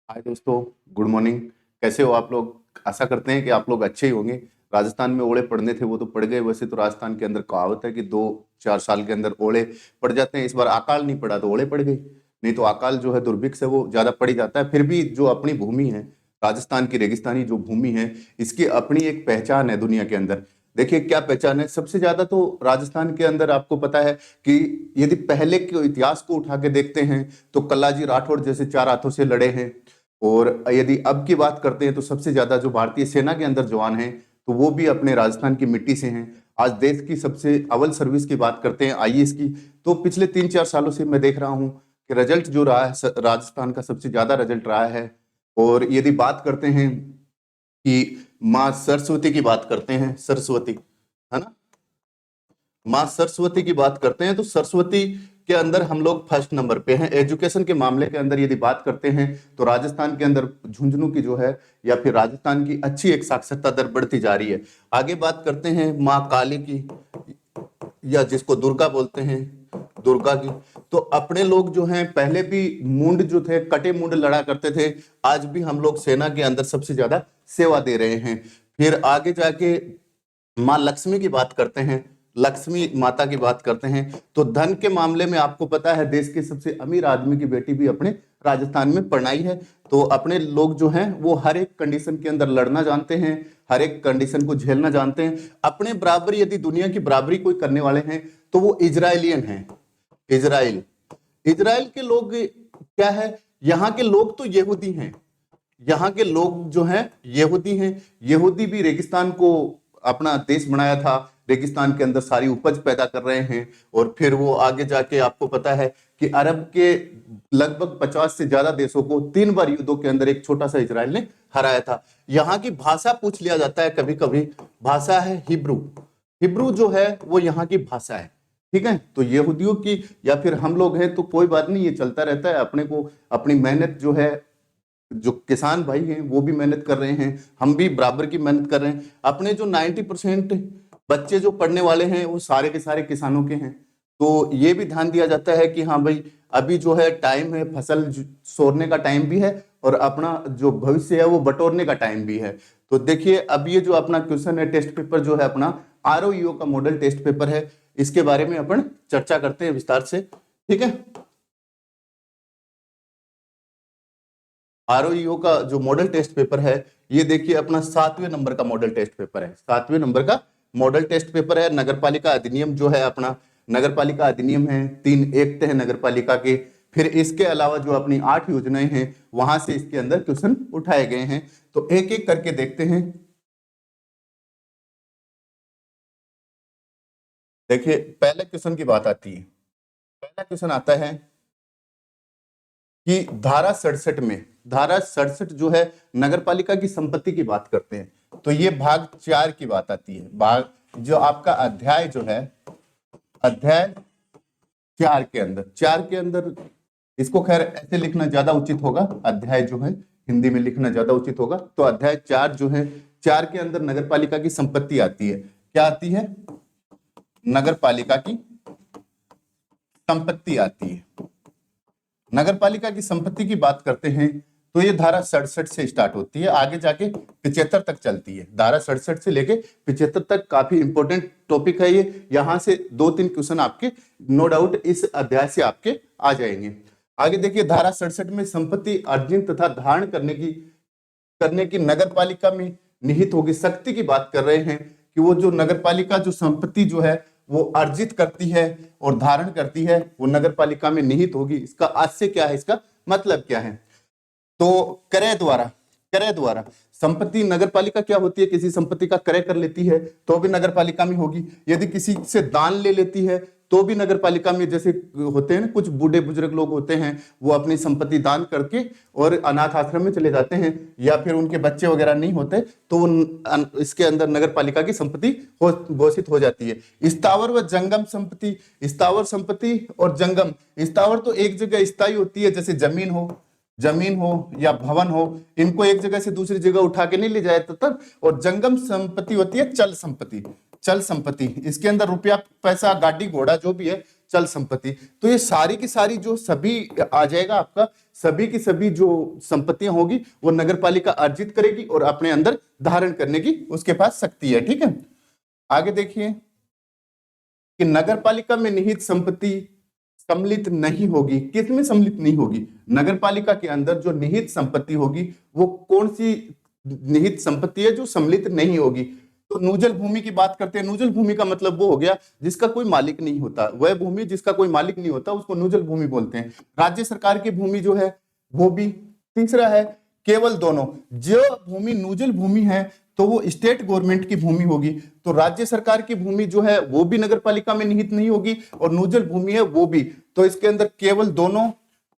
हाय दोस्तों, good morning. कैसे हो आप लोग? आशा करते हैं कि आप लोग अच्छे ही होंगे। राजस्थान में ओले पड़ने थे वो तो पड़ गए। वैसे तो राजस्थान के अंदर कहावत है कि 2-4 साल के अंदर ओले पड़ जाते हैं। इस बार अकाल नहीं पड़ा तो ओले पड़ गए। नहीं तो अकाल जो है दुर्भिक्ष है वो ज्यादा पड़ ही जाता है। फिर भी जो अपनी भूमि है, राजस्थान की रेगिस्तानी जो भूमि है, इसकी अपनी एक पहचान है दुनिया के अंदर। देखिए क्या पहचान है। सबसे ज्यादा तो राजस्थान के अंदर आपको पता है कि यदि पहले के इतिहास को उठा के देखते हैं तो कल्लाजी राठौड़ जैसे 4 हाथों से लड़े हैं। और यदि अब की बात करते हैं तो सबसे ज्यादा जो भारतीय सेना के अंदर जवान हैं तो वो भी अपने राजस्थान की मिट्टी से हैं। आज देश की सबसे अव्वल सर्विस की बात करते हैं, आईएएस की, तो पिछले 3-4 सालों से मैं देख रहा हूं कि रिजल्ट जो रहा है राजस्थान का सबसे ज्यादा रिजल्ट रहा है। और यदि बात करते हैं कि माँ सरस्वती की बात करते हैं, सरस्वती, है ना, माँ सरस्वती की बात करते हैं तो सरस्वती के अंदर हम लोग फर्स्ट नंबर पे हैं। एजुकेशन के मामले के अंदर यदि बात करते हैं तो राजस्थान के अंदर झुंझुनू की जो है या फिर राजस्थान की अच्छी एक साक्षरता दर बढ़ती जा रही है। आगे बात करते हैं माँ काली की, या जिसको दुर्गा बोलते हैं, दुर्गा की। तो अपने लोग जो हैं पहले भी मुंड जो थे, कटे मुंड लड़ा करते थे। आज भी हम लोग सेना के अंदर सबसे ज्यादा सेवा दे रहे हैं। फिर आगे जाके माँ लक्ष्मी की बात करते हैं, लक्ष्मी माता की बात करते हैं तो धन के मामले में आपको पता है देश के सबसे अमीर आदमी की बेटी भी अपने राजस्थान में परनाई है। तो अपने लोग जो हैं वो हर एक कंडीशन के अंदर लड़ना जानते हैं, हर एक कंडीशन को झेलना जानते हैं। अपने बराबर यदि दुनिया की बराबरी कोई करने वाले हैं तो वो इजराइलियन हैं। इजराइल, इजराइल के लोग क्या है, यहाँ के लोग तो यहूदी हैं। यहाँ के लोग जो हैं यहूदी हैं। यहूदी भी रेगिस्तान को अपना देश बनाया था, रेगिस्तान के अंदर सारी उपज पैदा कर रहे हैं। और फिर वो आगे जाके आपको पता है कि अरब के लगभग 50 से ज्यादा देशों को 3 बार युद्धों के अंदर एक छोटा सा इजराइल ने हराया था। यहाँ की भाषा पूछ लिया जाता है कभी कभी, भाषा है हिब्रू। हिब्रू जो है वो यहाँ की भाषा है। ठीक है, तो यहूदियों की या फिर हम लोग हैं तो कोई बात नहीं, ये चलता रहता है। अपने को अपनी मेहनत जो है, जो किसान भाई हैं वो भी मेहनत कर रहे हैं, हम भी बराबर की मेहनत कर रहे हैं। अपने जो 90% बच्चे जो पढ़ने वाले हैं वो सारे के सारे किसानों के हैं। तो ये भी ध्यान दिया जाता है कि हाँ भाई अभी जो है टाइम है, फसल सोरने का टाइम भी है और अपना जो भविष्य है वो बटोरने का टाइम भी है। तो देखिए अब ये जो अपना क्वेश्चन है, टेस्ट पेपर जो है अपना आरओईओ का मॉडल टेस्ट पेपर है, इसके बारे में अपन चर्चा करते हैं विस्तार से। ठीक है, आरओईओ का जो मॉडल टेस्ट पेपर है ये देखिए अपना 7वें नंबर का मॉडल टेस्ट पेपर है। 7वें नंबर का मॉडल टेस्ट पेपर है। नगरपालिका अधिनियम जो है अपना, नगरपालिका अधिनियम है, 3 एक्ट है नगरपालिका के। फिर इसके अलावा जो अपनी 8 योजनाएं हैं वहां से इसके अंदर क्वेश्चन उठाए गए हैं। तो एक एक करके देखते हैं। देखिए पहले क्वेश्चन की बात आती है। पहला क्वेश्चन आता है कि धारा 67 में, धारा 67 जो है नगरपालिका की संपत्ति की बात करते हैं। तो ये भाग 4 की बात आती है। भाग जो आपका अध्याय जो है, अध्याय 4 के अंदर, 4 के अंदर, इसको खैर ऐसे लिखना ज्यादा उचित होगा, अध्याय जो है हिंदी में लिखना ज्यादा उचित होगा। तो अध्याय 4 जो है, 4 के अंदर नगरपालिका की संपत्ति आती है। क्या आती है? नगरपालिका की संपत्ति आती है। नगरपालिका की संपत्ति की बात करते हैं तो ये धारा 67 से स्टार्ट होती है, आगे जाके 75 तक चलती है। धारा 67 से लेके 75 तक काफी इंपॉर्टेंट टॉपिक है ये। यहां से 2-3 क्वेश्चन आपके नो डाउट इस अध्याय से आपके आ जाएंगे। आगे देखिए धारा 67 में संपत्ति अर्जन तथा धारण करने की नगरपालिका में निहित होगी शक्ति की बात कर रहे हैं कि वो जो नगरपालिका जो संपत्ति जो है वो अर्जित करती है और धारण करती है वो नगरपालिका में निहित होगी। इसका आशय क्या है, इसका मतलब क्या है? तो क्रय द्वारा, क्रय द्वारा संपत्ति, नगरपालिका क्या होती है, किसी संपत्ति का क्रय कर लेती है तो भी नगरपालिका में होगी। यदि किसी से दान ले लेती है तो भी नगरपालिका में, जैसे होते हैं ना कुछ बूढ़े बुजुर्ग लोग होते हैं वो अपनी संपत्ति दान करके और अनाथ आश्रम में चले जाते हैं, या फिर उनके बच्चे वगैरह नहीं होते तो इसके अंदर नगरपालिका की संपत्ति घोषित हो जाती है। स्थावर व जंगम संपत्ति, स्थावर संपत्ति और जंगम, स्थावर तो एक जगह स्थायी होती है जैसे जमीन हो या भवन हो, इनको एक जगह से दूसरी जगह उठा के नहीं ले जाया तब। और जंगम संपत्ति होती है चल संपत्ति, चल संपत्ति, इसके अंदर रुपया पैसा गाड़ी घोड़ा जो भी है चल संपत्ति। तो ये सारी की सारी जो सभी आ जाएगा आपका, सभी की सभी जो संपत्तियां होगी वो नगरपालिका अर्जित करेगी और अपने अंदर धारण करने की उसके पास शक्ति है। ठीक है, आगे देखिए कि नगरपालिका में निहित संपत्ति सम्मिलित नहीं होगी। किसमें सम्मिलित नहीं होगी? नगरपालिका के अंदर जो निहित संपत्ति होगी वो कौन सी निहित संपत्ति है जो सम्मिलित नहीं होगी? तो नूजल भूमि की बात करते हैं। नूजल भूमि का मतलब वो हो गया जिसका कोई मालिक नहीं होता, वह भूमि जिसका कोई मालिक नहीं होता उसको नूजल भूमि बोलते हैं। राज्य सरकार की भूमि जो है वो भी। तीसरा है केवल दोनों, जो भूमि नूजल भूमि है तो वो स्टेट गवर्नमेंट की भूमि होगी, तो राज्य सरकार की भूमि जो है वो भी नगरपालिका में निहित नहीं होगी, और नूजल भूमि है वो भी। तो इसके अंदर केवल दोनों,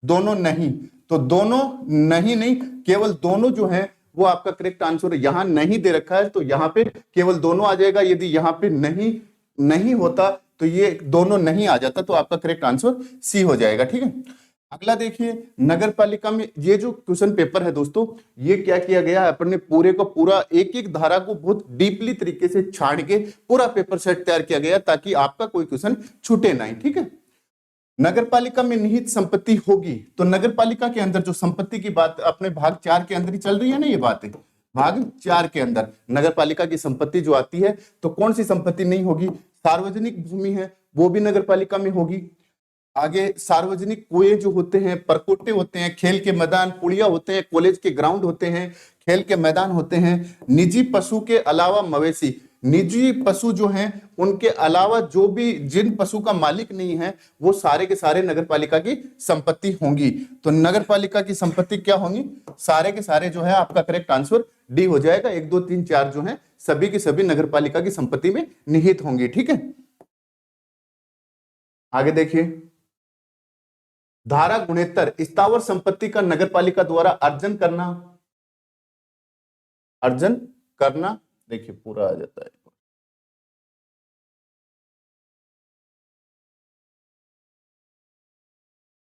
दोनों नहीं, तो दोनों नहीं केवल दोनों जो है वो आपका करेक्ट आंसर है। यहां नहीं दे रखा है तो यहां पे केवल दोनों आ जाएगा। यदि यहां पे नहीं होता तो ये दोनों नहीं आ जाता, तो आपका करेक्ट आंसर सी हो जाएगा। ठीक है, अगला देखिए नगरपालिका में ये जो क्वेश्चन पेपर है दोस्तों, ये क्या किया गया है, अपने पूरे को पूरा एक एक धारा को बहुत डीपली तरीके से छाड़ के पूरा पेपर सेट तैयार किया गया ताकि आपका कोई क्वेश्चन छूटे नहीं। ठीक है, नगरपालिका में निहित संपत्ति होगी, तो नगरपालिका के अंदर जो संपत्ति की बात अपने भाग 4 के अंदर ही चल रही है ना, ये बात है भाग 4 के अंदर नगरपालिका की संपत्ति जो आती है, तो कौन सी संपत्ति नहीं होगी? सार्वजनिक भूमि है वो भी नगरपालिका में होगी। आगे सार्वजनिक कुएं जो होते हैं, परकोटे होते हैं, खेल के मैदान, पुड़िया होते हैं, कॉलेज के ग्राउंड होते हैं, खेल के मैदान होते हैं। निजी पशु के अलावा मवेशी, निजी पशु जो हैं उनके अलावा जो भी जिन पशु का मालिक नहीं है वो सारे के सारे नगरपालिका की संपत्ति होंगी। तो नगरपालिका की संपत्ति क्या होंगी? सारे के सारे जो है आपका करेक्ट आंसर डी हो जाएगा। 1 2 3 4 जो है सभी की सभी नगरपालिका की संपत्ति में निहित होंगी। ठीक है, आगे देखिए धारा गुणेत्तर स्थावर संपत्ति का नगरपालिका द्वारा अर्जन करना देखिए पूरा आ जाता है।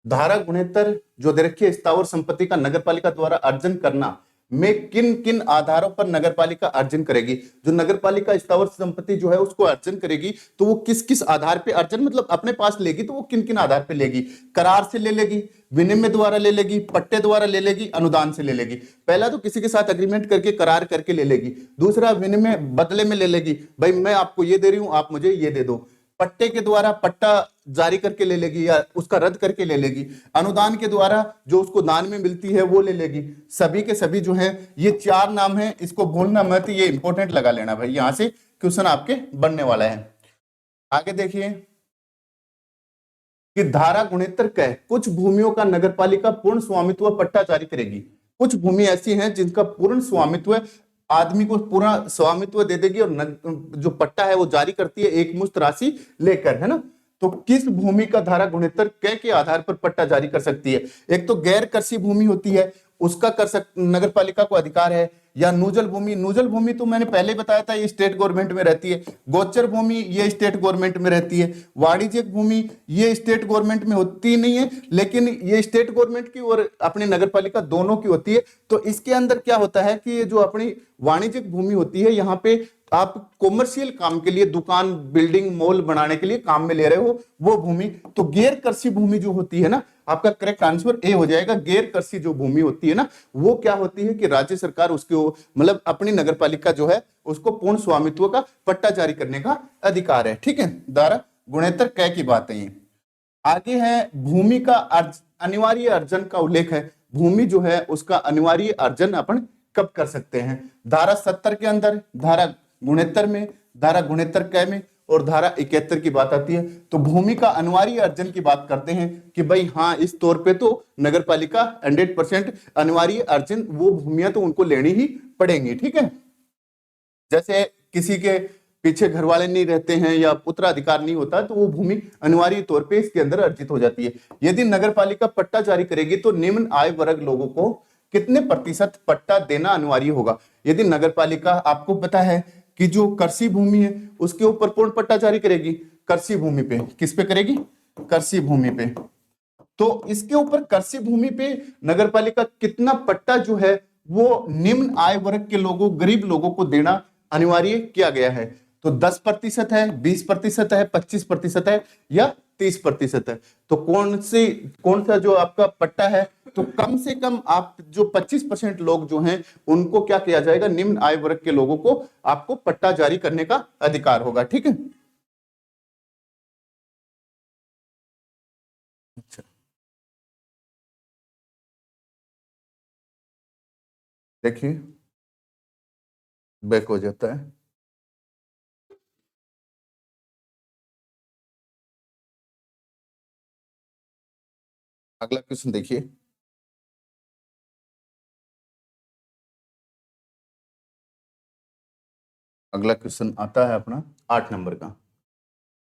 धारा गुणेत्तर जो दे रखी है स्थावर संपत्ति का नगरपालिका द्वारा अर्जन करना में किन किन आधारों पर नगरपालिका अर्जन करेगी? जो नगरपालिका स्थावर संपत्ति जो है उसको अर्जन करेगी तो वो किस किस आधार पे अर्जन मतलब अपने पास लेगी, तो वो किन किन आधार पे लेगी? करार से ले लेगी, विनिमय द्वारा ले लेगी, पट्टे द्वारा ले लेगी, अनुदान से ले लेगी। पहला तो किसी के साथ एग्रीमेंट करके करार करके ले लेगी। दूसरा विनिमय बदले में ले लेगी, भाई मैं आपको ये दे रही हूं आप मुझे ये दे दो। पट्टे के द्वारा पट्टा जारी करके ले लेगी या उसका रद्द करके ले लेगी। अनुदान के द्वारा जो उसको दान में मिलती है वो ले लेगी। सभी के सभी जो है ये 4 नाम है, इसको भूलना मत, ये इंपॉर्टेंट लगा लेना भाई, यहां से क्वेश्चन आपके बनने वाला है। आगे देखिए कि धारा गुणेत्तर कह कुछ भूमियों का नगरपालिका पूर्ण स्वामित्व पट्टा जारी करेगी। कुछ भूमि ऐसी हैं जिनका पूर्ण स्वामित्व आदमी को पूरा स्वामित्व दे देगी और जो पट्टा है वो जारी करती है एक मुश्त राशि लेकर, है ना। तो किस भूमि का धारा गुणेत्तर क के आधार पर पट्टा जारी कर सकती है? एक तो गैर कृषि भूमि होती है, उसका नगरपालिका को अधिकार है, या नूजल भूमि। नूजल भूमि तो मैंने पहले बताया था ये स्टेट गवर्नमेंट में रहती है। गोचर भूमि ये स्टेट गवर्नमेंट में रहती है। वाणिज्यिक भूमि ये स्टेट गवर्नमेंट में होती नहीं है, लेकिन ये स्टेट गवर्नमेंट की और अपनी नगरपालिका दोनों की होती है। तो इसके अंदर क्या होता है कि ये जो अपनी वाणिज्यिक भूमि होती है, यहाँ पे आप कॉमर्शियल काम के लिए दुकान बिल्डिंग मॉल बनाने के लिए काम में ले रहे हो वो भूमि। तो गैर कृषि भूमि जो होती है ना, आपका करेक्ट आंसर ए हो जाएगा। गैर कृषि जो भूमि होती है ना, वो क्या होती है कि राज्य सरकार उसको मतलब अपनी नगरपालिका जो है उसको पूर्ण स्वामित्व का पट्टा जारी करने का अधिकार है। ठीक है, धारा गुणेत्तर क की बात है ये। आगे है भूमि का अनिवार्य अर्जन का उल्लेख है। भूमि जो है उसका अनिवार्य अर्जन अपन कब कर सकते हैं? धारा 70 के अंदर, धारा गुणेत्तर में, धारा गुणेत्तर क में और धारा 71 की बात आती है। तो भूमि का अनिवार्य अर्जन की बात करते हैं कि भाई हाँ इस तौर पे तो नगरपालिका 100% अनिवार्य अर्जन वो भूमियां तो उनको लेनी ही पड़ेंगी। ठीक है, जैसे किसी के पीछे घर वाले नहीं रहते हैं या उत्तराधिकार नहीं होता तो वो भूमि अनिवार्य तौर पे इसके अंदर अर्जित हो जाती है। यदि नगरपालिका पट्टा जारी करेगी तो निम्न आय वर्ग लोगों को कितने प्रतिशत पट्टा देना अनिवार्य होगा? यदि नगरपालिका आपको पता है कि जो कृषि भूमि है उसके ऊपर पूर्ण पट्टा जारी करेगी, कृषि भूमि पे, किस पे करेगी? कृषि भूमि पे। तो इसके ऊपर कृषि भूमि पे नगरपालिका कितना पट्टा जो है वो निम्न आय वर्ग के लोगों, गरीब लोगों को देना अनिवार्य किया गया है। तो 10% है, 20% है, 25% है या 30% है। तो कौन सा जो आपका पट्टा है, तो कम से कम आप जो 25% लोग जो हैं उनको क्या किया जाएगा, निम्न आय वर्ग के लोगों को आपको पट्टा जारी करने का अधिकार होगा। ठीक है। अच्छा, देखिए बैक हो जाता है। अगला क्वेश्चन देखिए। अगला क्वेश्चन आता है अपना 8 नंबर का।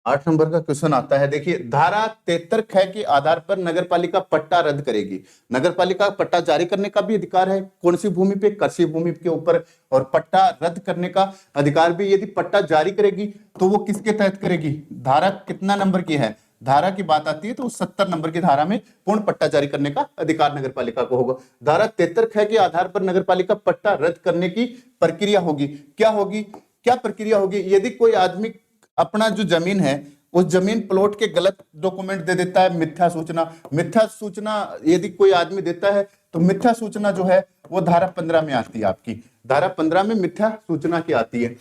8 नंबर का क्वेश्चन आता है, देखिए धारा 73 ख के आधार पर नगरपालिका पट्टा रद्द करेगी। नगरपालिका पट्टा जारी करने का भी अधिकार है, कौन सी भूमि पे, कृषि भूमि के ऊपर, और पट्टा रद्द करने का अधिकार भी यदि पट्टा जारी करेगी तो वो किसके तहत करेगी, धारा कितना नंबर की है, धारा की बात आती है तो 70 नंबर की धारा में पूर्ण पट्टा जारी करने का अधिकार नगरपालिका को होगा। धारा 73 ख के आधार पर नगरपालिका पट्टा रद्द करने की प्रक्रिया होगी। क्या होगी, क्या प्रक्रिया होगी, यदि कोई आदमी अपना जो जमीन है उस जमीन प्लॉट के गलत डॉक्यूमेंट दे देता है, मिथ्या सूचना, मिथ्या सूचना यदि कोई आदमी देता है तो मिथ्या सूचना जो है वो धारा 15 में आती है, आपकी धारा 15 में मिथ्या सूचना की आती है।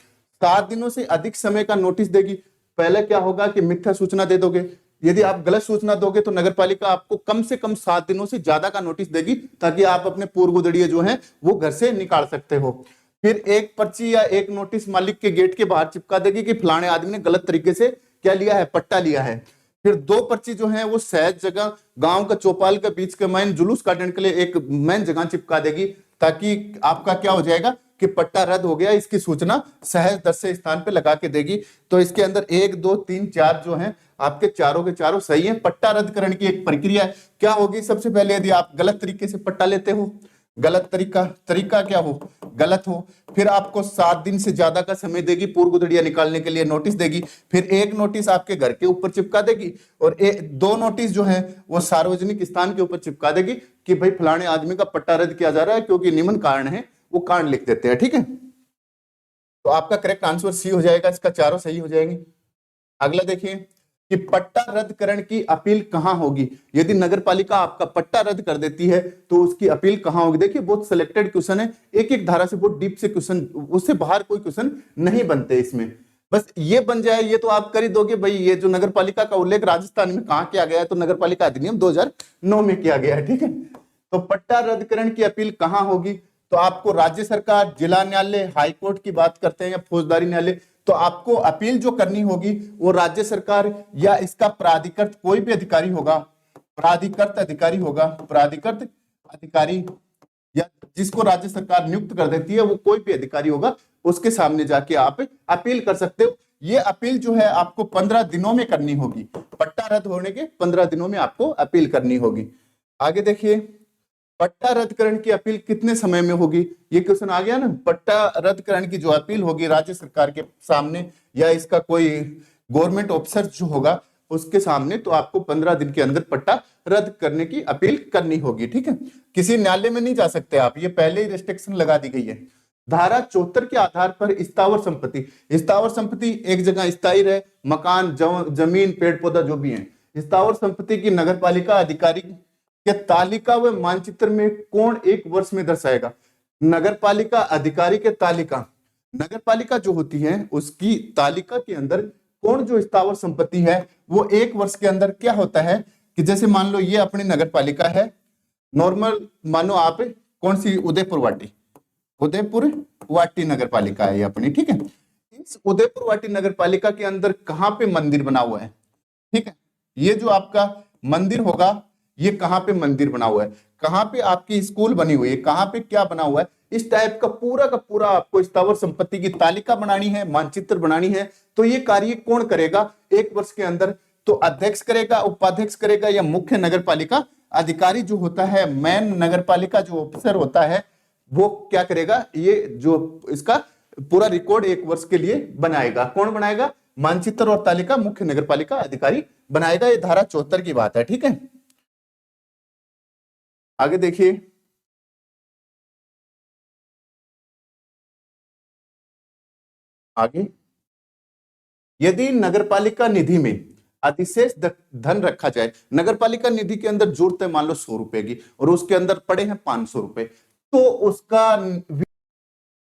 7 दिनों से अधिक समय का नोटिस देगी। पहले क्या होगा कि मिथ्या सूचना दे दोगे, यदि आप गलत सूचना दोगे तो नगरपालिका आपको कम से कम 7 दिनों से ज्यादा का नोटिस देगी, ताकि आप अपने पूर्व गुदड़िए जो है वो घर से निकाल सकते हो। फिर एक पर्ची या एक नोटिस मालिक के गेट के बाहर चिपका देगी कि फलाने आदमी ने गलत तरीके से क्या लिया है, पट्टा लिया है। फिर 2 पर्ची जो है वो सहज जगह गांव का चौपाल के बीच के मैन जुलूस काटने के लिए एक मैन जगह चिपका देगी, ताकि आपका क्या हो जाएगा कि पट्टा रद्द हो गया, इसकी सूचना सहज दर से स्थान पे लगा के देगी। तो इसके अंदर 1 2 3 4 जो है आपके चारों के चारों सही है। पट्टा रद्द करने की एक प्रक्रिया है। क्या होगी, सबसे पहले यदि आप गलत तरीके से पट्टा लेते हो, गलत तरीका क्या हो, गलत हो, फिर आपको 7 दिन से ज्यादा का समय देगी पूर्व गुदड़िया निकालने के लिए, नोटिस देगी। फिर एक नोटिस आपके घर के ऊपर चिपका देगी और 2 नोटिस जो है वो सार्वजनिक स्थान के ऊपर चिपका देगी कि भाई फलाने आदमी का पट्टा रद्द किया जा रहा है क्योंकि निम्न कारण है, वो कारण लिख देते हैं। ठीक है, तो आपका करेक्ट आंसर सी हो जाएगा, इसका चारों सही हो जाएंगे। अगला देखिए कि पट्टा रद्द करण की अपील कहां होगी। यदि नगरपालिका आपका पट्टा रद्द कर देती है तो उसकी अपील कहां होगी। देखिए बहुत सिलेक्टेड क्वेश्चन है, एक एक धारा से बहुत डीप से क्वेश्चन, उससे बाहर कोई क्वेश्चन नहीं बनते इसमें। बस ये बन जाए ये तो आप कर ही दोगे भाई। ये जो नगरपालिका का उल्लेख राजस्थान में कहां किया गया है, तो नगरपालिका अधिनियम 2009 में किया गया है। ठीक है, तो पट्टा रद्दकरण की अपील कहां होगी, तो आपको राज्य सरकार, जिला न्यायालय, हाई कोर्ट की बात करते हैं या फौजदारी न्यायालय, तो आपको अपील जो करनी होगी वो राज्य सरकार या इसका प्राधिकृत कोई भी अधिकारी होगा, प्राधिकृत अधिकारी होगा, प्राधिकृत अधिकारी या जिसको राज्य सरकार नियुक्त कर देती है वो कोई भी अधिकारी होगा, उसके सामने जाके आप अपील कर सकते हो। ये अपील जो है आपको 15 दिनों में करनी होगी। पट्टा रद्द होने के 15 दिनों में आपको अपील करनी होगी। आगे देखिए, पट्टा रद्दकरण की अपील कितने समय में होगी, ये क्वेश्चन आ गया ना। पट्टा रद्दकरण की जो अपील होगी राज्य सरकार के सामने या इसका कोई गवर्नमेंट ऑफिसर जो होगा उसके सामने, तो आपको 15 दिन के अंदर पट्टा रद्द करने की अपील करनी होगी। ठीक है, किसी न्यायालय में नहीं जा सकते आप, ये पहले ही रिस्ट्रिक्शन लगा दी गई है। धारा 74 के आधार पर स्थावर संपत्ति, स्थावर संपत्ति एक जगह स्थायी रहे, मकान, जमीन, पेड़ पौधा जो भी है, स्थावर संपत्ति की नगरपालिका अधिकारी के तालिका व मानचित्र में कौन 1 वर्ष में दर्शाएगा। नगरपालिका अधिकारी के तालिका, नगरपालिका जो होती है उसकी तालिका के अंदर कौन जो स्थावर संपत्ति है वो 1 वर्ष के अंदर क्या होता है कि जैसे मान लो ये अपनी नगरपालिका है नॉर्मल, मानो आप कौन सी, उदयपुर वाटी, उदयपुर वाटी नगरपालिका है ये अपनी। ठीक है, इस उदयपुर वाटी नगरपालिका के अंदर कहां पे मंदिर बना हुआ है। ठीक है, ये जो आपका मंदिर होगा ये कहां पे मंदिर बना हुआ है, कहां पे आपकी स्कूल बनी हुई है, कहां पे क्या बना हुआ है, इस टाइप का पूरा आपको स्थावर संपत्ति की तालिका बनानी है, मानचित्र बनानी है। तो ये कार्य कौन करेगा 1 वर्ष के अंदर, तो अध्यक्ष करेगा, उपाध्यक्ष करेगा या मुख्य नगरपालिका अधिकारी जो होता है, मेन नगरपालिका जो ऑफिसर होता है वो क्या करेगा, ये जो इसका पूरा रिकॉर्ड 1 वर्ष के लिए बनाएगा। कौन बनाएगा, मानचित्र और तालिका मुख्य नगरपालिका अधिकारी बनाएगा। ये धारा 74 की बात है। ठीक है, आगे देखिए, आगे यदि नगरपालिका निधि में अधिशेष धन रखा जाए, नगर पालिका निधि के अंदर जरूरत है मान लो 100 रुपए की और उसके अंदर पड़े हैं 500 रुपए, तो उसका,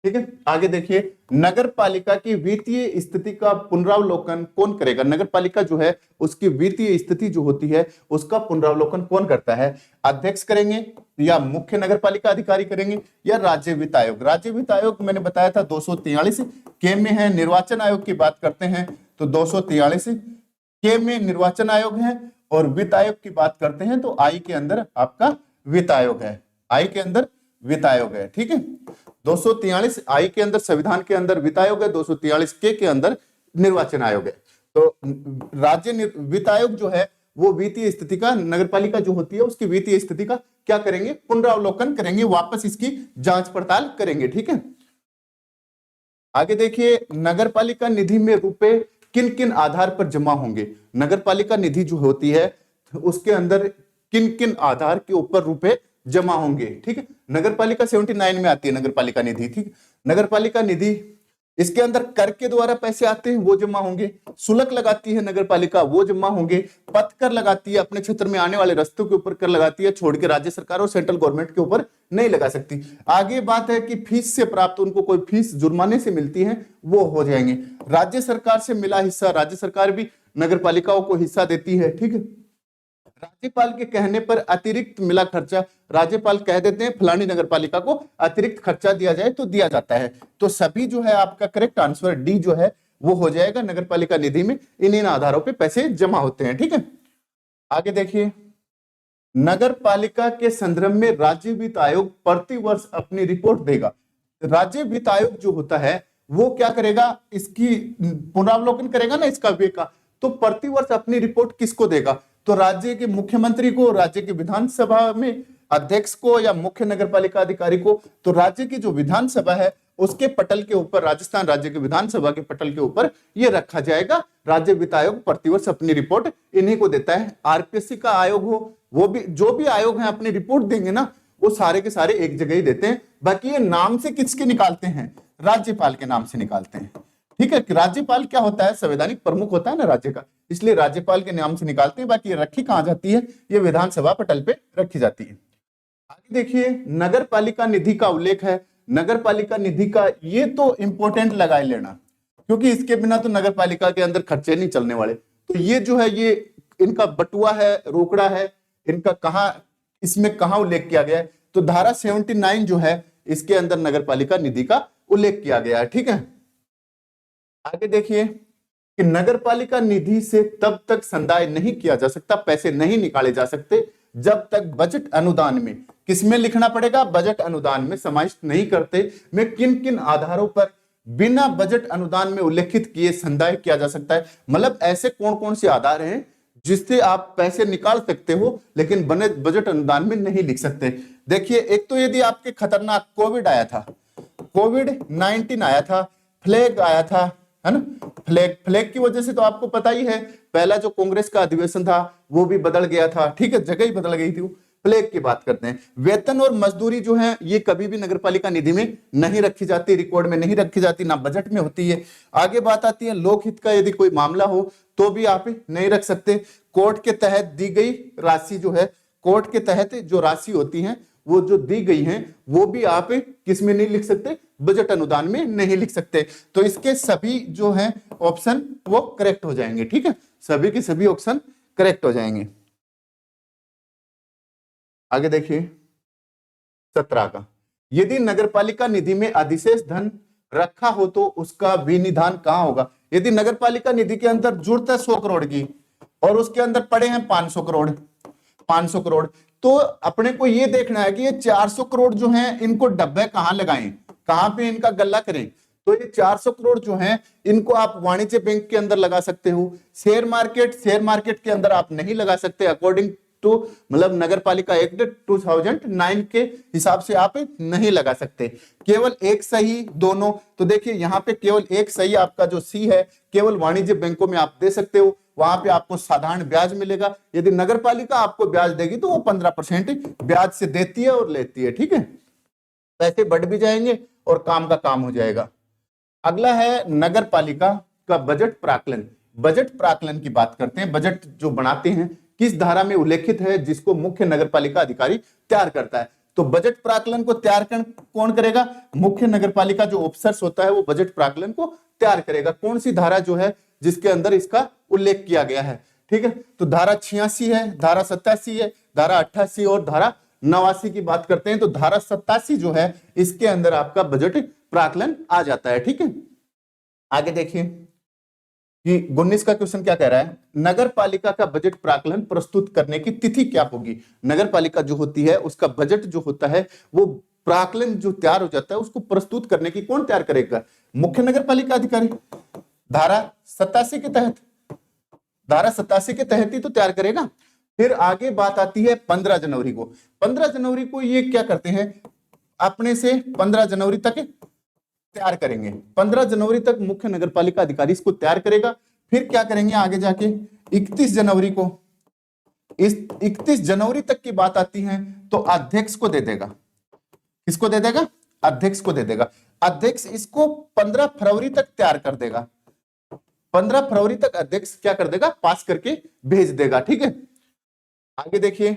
ठीक है। आगे देखिए, नगर पालिका की वित्तीय स्थिति का पुनरावलोकन कौन करेगा? नगर पालिका जो है उसकी वित्तीय स्थिति जो होती है उसका पुनरावलोकन कौन करता है? अध्यक्ष करेंगे या मुख्य नगर पालिका अधिकारी करेंगे या राज्य वित्त आयोग? राज्य वित्त आयोग मैंने बताया था 243 के में है। निर्वाचन आयोग की बात करते हैं तो 243 के में निर्वाचन आयोग है, और वित्त आयोग की बात करते हैं तो आई के अंदर आपका वित्त आयोग है, आई के अंदर वित्त आयोग है, ठीक है। 243 आई के अंदर संविधान के अंदर वित्त आयोग है, 243 के अंदर निर्वाचन आयोग है। तो राज्य वित्त आयोग जो है वो वित्तीय स्थिति का, नगर पालिका जो होती है उसकी वित्तीय स्थिति का क्या करेंगे? पुनरावलोकन करेंगे, वापस इसकी जांच पड़ताल करेंगे, ठीक है। आगे देखिए, नगर पालिका निधि में रुपए किन किन आधार पर जमा होंगे? नगर पालिका निधि जो होती है उसके अंदर किन किन आधार के ऊपर रुपए जमा होंगे, ठीक है। नगर पालिका 79 में आती है नगर पालिका निधि, ठीक। नगर पालिका निधि, इसके अंदर कर के द्वारा पैसे आते हैं वो जमा होंगे, शुल्क लगाती है नगर पालिका वो जमा होंगे, पथ कर लगाती है, अपने क्षेत्र में आने वाले रास्तों के ऊपर कर लगाती है, छोड़ के राज्य सरकार और सेंट्रल गवर्नमेंट के ऊपर नहीं लगा सकती। आगे बात है कि फीस से प्राप्त, उनको कोई फीस जुर्माने से मिलती है वो हो जाएंगे। राज्य सरकार से मिला हिस्सा, राज्य सरकार भी नगर पालिकाओं को हिस्सा देती है, ठीक है। राज्यपाल के कहने पर अतिरिक्त मिला खर्चा, राज्यपाल कह देते हैं फलानी नगर पालिका को अतिरिक्त खर्चा दिया जाए तो दिया जाता है। तो सभी जो है आपका करेक्ट आंसर डी जो है वो हो जाएगा, नगर पालिका निधि में इन आधारों पे पैसे जमा होते हैं, ठीक है। आगे देखिए, नगर पालिका के संदर्भ में राज्य वित्त आयोग प्रति वर्ष अपनी रिपोर्ट देगा। राज्य वित्त आयोग जो होता है वो क्या करेगा? इसकी पुनरावलोकन करेगा ना इसका व्यय का, तो प्रति वर्ष अपनी रिपोर्ट किसको देगा? तो राज्य के मुख्यमंत्री को, राज्य की विधानसभा में अध्यक्ष को या मुख्य नगर पालिका अधिकारी को। तो राज्य की जो विधानसभा है उसके पटल के ऊपर, राजस्थान राज्य की विधानसभा के पटल के ऊपर ये रखा जाएगा। राज्य वित्त आयोग प्रतिवर्ष अपनी रिपोर्ट इन्हीं को देता है। आरपीएससी का आयोग हो, वो भी, जो भी आयोग है अपनी रिपोर्ट देंगे ना वो सारे के सारे एक जगह ही देते हैं। बाकी ये नाम से किसके निकालते हैं? राज्यपाल के नाम से निकालते हैं, ठीक है। राज्यपाल क्या होता है? संवैधानिक प्रमुख होता है ना राज्य का, इसलिए राज्यपाल के नाम से निकालते हैं। बाकी ये रखी कहां जाती है? ये विधानसभा पटल पे रखी जाती है। आगे देखिए, नगर पालिका निधि का उल्लेख है। नगर पालिका निधि का ये तो इंपॉर्टेंट लगाए लेना, क्योंकि इसके बिना तो नगर पालिका के अंदर खर्चे नहीं चलने वाले। तो ये जो है ये इनका बटुआ है, रोकड़ा है, इनका कहां, इसमें कहां उल्लेख किया गया है? तो धारा 79 जो है इसके अंदर नगर पालिका निधि का उल्लेख किया गया है, ठीक है। आगे देखिए कि नगर पालिका निधि से तब तक संदाय नहीं किया जा सकता, पैसे नहीं निकाले जा सकते जब तक बजट अनुदान में, किसमें लिखना पड़ेगा? बजट अनुदान में समाविष्ट नहीं करते में किन किन आधारों पर बिना बजट अनुदान में उल्लेखित किए संदाय किया जा सकता है। मतलब ऐसे कौन कौन से आधार हैं जिससे आप पैसे निकाल सकते हो लेकिन बने बजट अनुदान में नहीं लिख सकते। देखिए, एक तो यदि आपके खतरनाक कोविड आया था, कोविड-19 आया था, फ्लैग आया था, है ना। फ्लैग की वजह से तो आपको पता ही है, पहला जो कांग्रेस का अधिवेशन था वो भी बदल गया था, ठीक है, जगह ही बदल गई थी। फ्लैग की बात करते हैं। वेतन और मजदूरी जो है ये कभी भी नगरपालिका निधि में नहीं रखी जाती, रिकॉर्ड में नहीं रखी जाती, ना बजट में होती है। आगे बात आती है लोकहित का, यदि कोई मामला हो तो भी आप नहीं रख सकते। कोर्ट के तहत दी गई राशि जो है, कोर्ट के तहत जो राशि होती है वो जो दी गई हैं वो भी आप किस में नहीं लिख सकते? बजट अनुदान में नहीं लिख सकते। तो इसके सभी जो हैं ऑप्शन वो करेक्ट हो जाएंगे, ठीक है, सभी के सभी ऑप्शन करेक्ट हो जाएंगे। आगे देखिए 17 का, यदि नगरपालिका निधि में अधिशेष धन रखा हो तो उसका विनिधान कहां होगा? यदि नगरपालिका निधि के अंदर जरूरत है 100 करोड़ की और उसके अंदर पड़े हैं 500 करोड़, 500 करोड़, तो अपने को ये देखना है कि ये 400 करोड़ जो हैं इनको डब्बे कहां लगाएं, कहां पे इनका गल्ला करें। तो ये 400 करोड़ जो हैं इनको आप वाणिज्य बैंक के अंदर लगा सकते हो। शेयर मार्केट के अंदर आप नहीं लगा सकते, अकॉर्डिंग टू मतलब नगर पालिका एक्ट 2009 के हिसाब से आप नहीं लगा सकते। केवल एक सही दोनों, तो देखिए यहाँ पे केवल एक सही आपका जो सी है केवल वाणिज्य बैंकों में आप दे सकते हो, वहां पे आपको साधारण ब्याज मिलेगा। यदि नगर पालिका आपको ब्याज देगी तो वो 15% ब्याज से देती है और लेती है, ठीक है, पैसे बढ़ भी जाएंगे और काम का काम हो जाएगा। अगला है नगर पालिका का बजट प्राकलन। बजट प्राक्कलन की बात करते हैं। बजट जो बनाते हैं किस धारा में उल्लेखित है, जिसको मुख्य नगरपालिका अधिकारी तैयार करता है। तो बजट प्राक्कलन को तैयार कौन करेगा? मुख्य नगरपालिका जो ऑफिसर्स होता है वो बजट प्राक्कलन को तैयार करेगा। कौन सी धारा जो है जिसके अंदर इसका उल्लेख किया गया है, ठीक है। तो धारा 86 है, धारा 87 है, धारा 88 और धारा 89 की बात करते हैं। तो धारा 87 जो है इसके अंदर आपका बजट प्राक्कलन आ जाता है, ठीक है। आगे देखिए कि 19 का क्वेश्चन क्या कह रहा है, नगर पालिका का बजट प्राक्कलन प्रस्तुत करने की तिथि क्या होगी। नगर पालिका जो होती है उसका बजट जो होता है वो प्राक्कलन जो तैयार हो जाता है उसको प्रस्तुत करने की कौन तैयार करेगा? मुख्य नगर पालिका अधिकारी। धारा 87 के तहत, धारा 87 के तहत ही तो तैयार करेगा। फिर आगे बात आती है 15 जनवरी को। 15 जनवरी को ये क्या करते हैं, अपने से 15 जनवरी तक तैयार करेंगे। 15 जनवरी तक मुख्य नगरपालिका अधिकारी इसको तैयार करेगा। फिर क्या करेंगे आगे जाके 31 जनवरी को, इस 31 जनवरी तक की बात आती है तो अध्यक्ष को दे देगा। किसको दे देगा? अध्यक्ष को दे देगा। अध्यक्ष इसको 15 फरवरी तक तैयार कर देगा। 15 फरवरी तक अध्यक्ष क्या कर देगा? पास करके भेज देगा, ठीक है। आगे देखिए,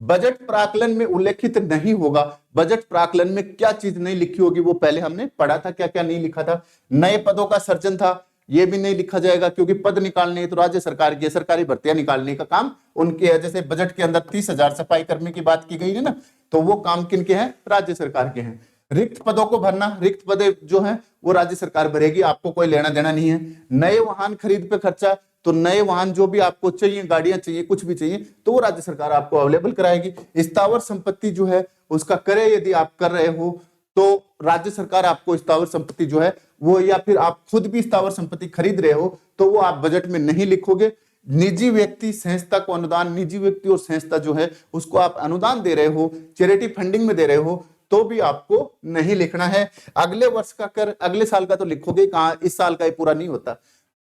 बजट प्राक्कलन में उल्लेखित नहीं होगा। बजट प्राक्कलन में क्या चीज नहीं लिखी होगी वो पहले हमने पढ़ा था। क्या क्या नहीं लिखा था? नए पदों का सृजन था, ये भी नहीं लिखा जाएगा क्योंकि पद निकालने तो राज्य सरकार की, सरकारी भर्तियां निकालने का काम उनके है। जैसे बजट के अंदर 30,000 सफाई कर्मी की बात की गई है ना, तो वो काम किनके हैं? राज्य सरकार के हैं। रिक्त पदों को भरना, रिक्त पदे जो है वो राज्य सरकार भरेगी, आपको कोई लेना देना नहीं है। नए वाहन खरीद पे खर्चा, तो नए वाहन जो भी आपको चाहिए, गाड़ियां चाहिए, कुछ भी चाहिए, तो वो राज्य सरकार आपको अवेलेबल कराएगी। स्थावर संपत्ति जो है उसका क्रय यदि आप कर रहे हो तो राज्य सरकार आपको स्थावर संपत्ति जो है वो, या फिर आप खुद भी स्थावर संपत्ति खरीद रहे हो तो वो आप बजट में नहीं लिखोगे। निजी व्यक्ति संस्था को अनुदान, निजी व्यक्ति और संस्था जो है उसको आप अनुदान दे रहे हो, चैरिटी फंडिंग में दे रहे हो, तो भी आपको नहीं लिखना है। अगले वर्ष का कर, अगले साल का तो लिखोगे कहां, इस साल का ये पूरा नहीं होता।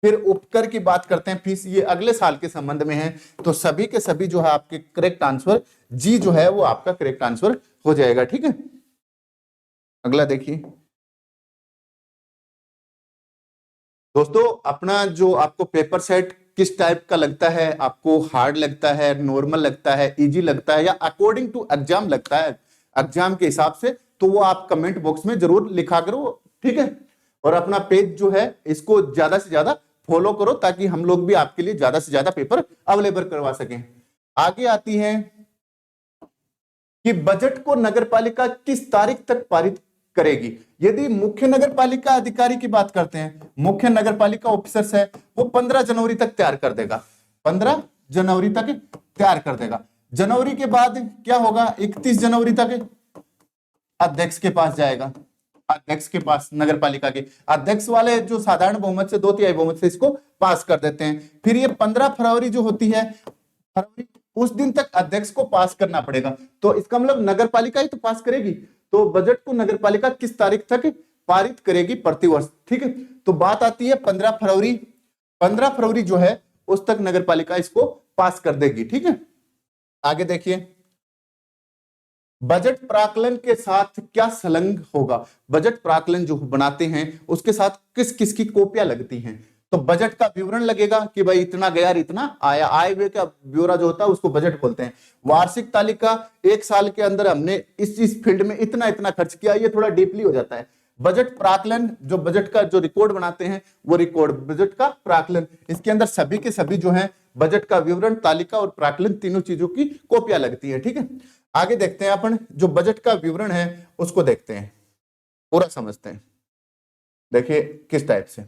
फिर उपकर की बात करते हैं, फीस, ये अगले साल के संबंध में है। तो सभी के सभी जो है आपके करेक्ट आंसर जी जो है वो आपका करेक्ट आंसर हो जाएगा, ठीक है। अगला देखिए दोस्तों, अपना जो आपको पेपर सेट किस टाइप का लगता है, आपको हार्ड लगता है, नॉर्मल लगता है, इजी लगता है, या अकॉर्डिंग टू एग्जाम लगता है, एग्जाम के हिसाब से, तो वो आप कमेंट बॉक्स में जरूर लिखा करो, ठीक है। और अपना पेज जो है इसको ज्यादा से ज्यादा फॉलो करो ताकि हम लोग भी आपके लिए ज्यादा से ज्यादा पेपर अवेलेबल करवा सकें। आगे आती है कि बजट को नगरपालिका किस तारीख तक पारित करेगी। यदि मुख्य नगरपालिका अधिकारी की बात करते हैं, मुख्य नगरपालिका ऑफिसर्स है, वो 15 जनवरी तक तैयार कर देगा। 15 जनवरी तक तैयार कर देगा। जनवरी के बाद क्या होगा? 31 जनवरी तक अध्यक्ष के पास जाएगा। अध्यक्ष के पास, नगरपालिका के अध्यक्ष वाले जो साधारण बहुमत से, 2/3 बहुमत से इसको पास कर देते हैं। फिर ये 15 फरवरी जो होती है, फरवरी, उस दिन तक अध्यक्ष को पास करना पड़ेगा। तो इसका मतलब नगरपालिका ही तो पास करेगी। तो बजट को नगरपालिका किस तारीख तक पारित करेगी? प्रतिवर्ष, ठीक है। तो बात आती है 15 फरवरी। 15 फरवरी जो है उस तक नगरपालिका इसको पास कर देगी, ठीक है। आगे देखिए, बजट प्राक्कलन के साथ क्या संलग्न होगा। बजट प्राक्कलन जो बनाते हैं उसके साथ किस किस की कॉपियां लगती हैं। तो बजट का विवरण लगेगा कि भाई इतना गया, इतना आया, आय व्यय का ब्यौरा जो होता है उसको बजट बोलते हैं। वार्षिक तालिका, एक साल के अंदर हमने इस फील्ड में इतना इतना खर्च किया, ये थोड़ा डीपली हो जाता है। बजट प्राक्कलन, जो बजट का जो रिकॉर्ड बनाते हैं वो रिकॉर्ड, बजट का प्राक्कलन, इसके अंदर सभी के सभी जो है बजट का विवरण, तालिका और प्राक्कलन, तीनों चीजों की कॉपियां लगती है, ठीक है। आगे देखते हैं अपन जो बजट का विवरण है उसको देखते हैं, पूरा समझते हैं। देखिए किस टाइप से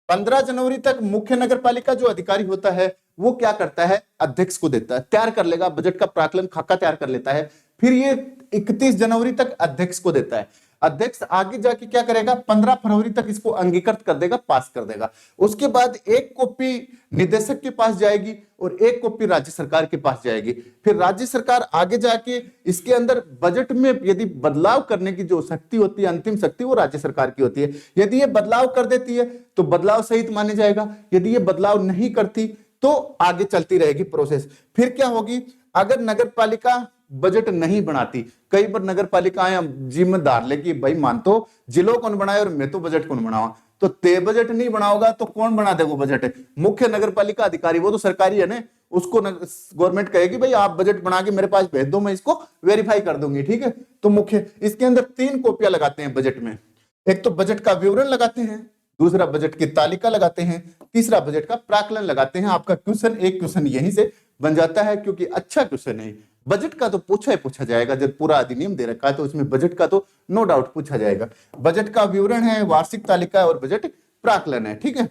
15 जनवरी तक मुख्य नगरपालिका जो अधिकारी होता है वो क्या करता है? अध्यक्ष को देता है, तैयार कर लेगा, बजट का प्राक्कलन खाका तैयार कर लेता है। फिर ये 31 जनवरी तक अध्यक्ष को देता है। अध्यक्ष आगे जाके क्या करेगा? 15 फरवरी तक इसको अंगीकृत कर देगा, पास कर देगा। उसके बाद एक कॉपी निदेशक के पास जाएगी और एक कॉपी राज्य सरकार के पास जाएगी। फिर राज्य सरकार आगे जाके इसके अंदर बजट में यदि बदलाव करने की जो शक्ति होती है, अंतिम शक्ति, वो राज्य सरकार की होती है। यदि ये बदलाव कर देती है तो बदलाव सहित माने जाएगा, यदि ये बदलाव नहीं करती तो आगे चलती रहेगी प्रोसेस। फिर क्या होगी? अगर नगरपालिका बजट नहीं बनाती, कई बार नगर पालिकाएं जिम्मेदार लेगी, भाई मान तो जिलों कौन बनाए और मैं तो बजट कौन बनावा, तो ते बजट नहीं बनाओगा तो कौन बना देगा बजट? मुख्य नगर पालिका अधिकारी, वो तो सरकारी है ना, उसको गवर्नमेंट कहेगी भाई आप बजट बना के मेरे पास भेज दो, मैं इसको वेरीफाई कर दूंगी, ठीक है। तो मुख्य, इसके अंदर 3 कॉपियां लगाते हैं बजट में। एक तो बजट का विवरण लगाते हैं, दूसरा बजट की तालिका लगाते हैं, तीसरा बजट का प्राक्कलन लगाते हैं। आपका क्वेश्चन, एक क्वेश्चन यहीं से बन जाता है, क्योंकि अच्छा क्वेश्चन है। बजट का तो पूछा जाएगा, जब पूरा अधिनियम दे रखा है तो उसमें बजट का तो नो डाउट पूछा जाएगा। बजट का विवरण है, वार्षिक तालिका और बजट प्राक्कलन है, ठीक है।